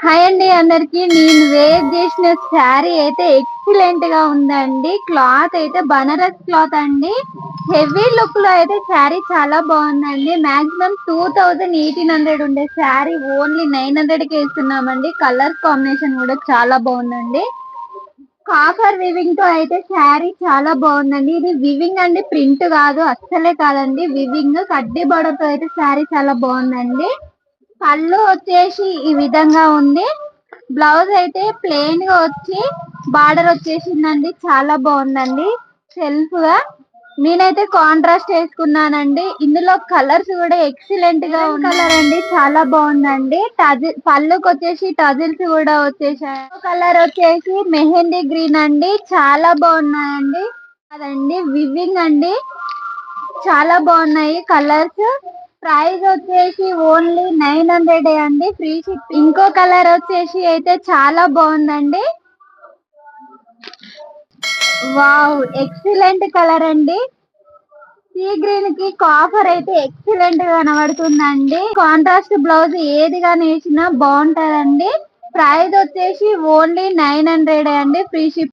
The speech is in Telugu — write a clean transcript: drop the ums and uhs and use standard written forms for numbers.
హాయ్ అండి అందరికి. నేను వేర్ చేసిన శారీ అయితే ఎక్సలెంట్ గా ఉందండి. క్లాత్ అయితే బనారస్ క్లాత్ అండి. హెవీ లుక్ లో అయితే శారీ చాలా బాగుందండి. మాక్సిమం 1800 ఉండే శారీ ఓన్లీ 900 కి ఇస్తున్నామండి. కలర్ కాంబినేషన్ కూడా చాలా బాగుందండి. కాపర్ వివింగ్ తో అయితే శారీ చాలా బాగుందండి. ఇది వివింగ్ అండి, ప్రింట్ కాదు, అస్సలే కాదండి. వివింగ్ కడ్డీ బొడతో అయితే శారీ చాలా బాగుందండి. పళ్ళు వచ్చేసి ఈ విధంగా ఉంది. బ్లౌజ్ అయితే ప్లెయిన్ గా వచ్చి బార్డర్ వచ్చేసిందండి. చాలా బాగుందండి. సెల్ఫ్ గా నేనైతే కాంట్రాస్ట్ వేసుకున్నానండి. ఇందులో కలర్స్ కూడా ఎక్సలెంట్ గా కలర్ అండి, చాలా బాగుందండి. పళ్ళుకి వచ్చేసి టజిల్స్ కూడా వచ్చేసాయి. కలర్ వచ్చేసి మెహందీ గ్రీన్ అండి, చాలా బాగున్నాయండి. అదండి వివింగ్ అండి, చాలా బాగున్నాయి కలర్స్. ప్రైస్ వచ్చేసి ఓన్లీ 900 అండి, ఫ్రీ షిప్. ఇంకో కలర్ వచ్చేసి అయితే చాలా బాగుందండి. వావ్, ఎక్సలెంట్ కలర్ అండి. సీ గ్రీన్ కి కాఫర్ అయితే ఎక్సలెంట్ గా కనబడుతుందండి. కాంట్రాస్ట్ బ్లౌజ్ ఏదిగా నేసినా బాగుంటదండి. ప్రైస్ వచ్చేసి ఓన్లీ 900 అండి, ఫ్రీ షిప్.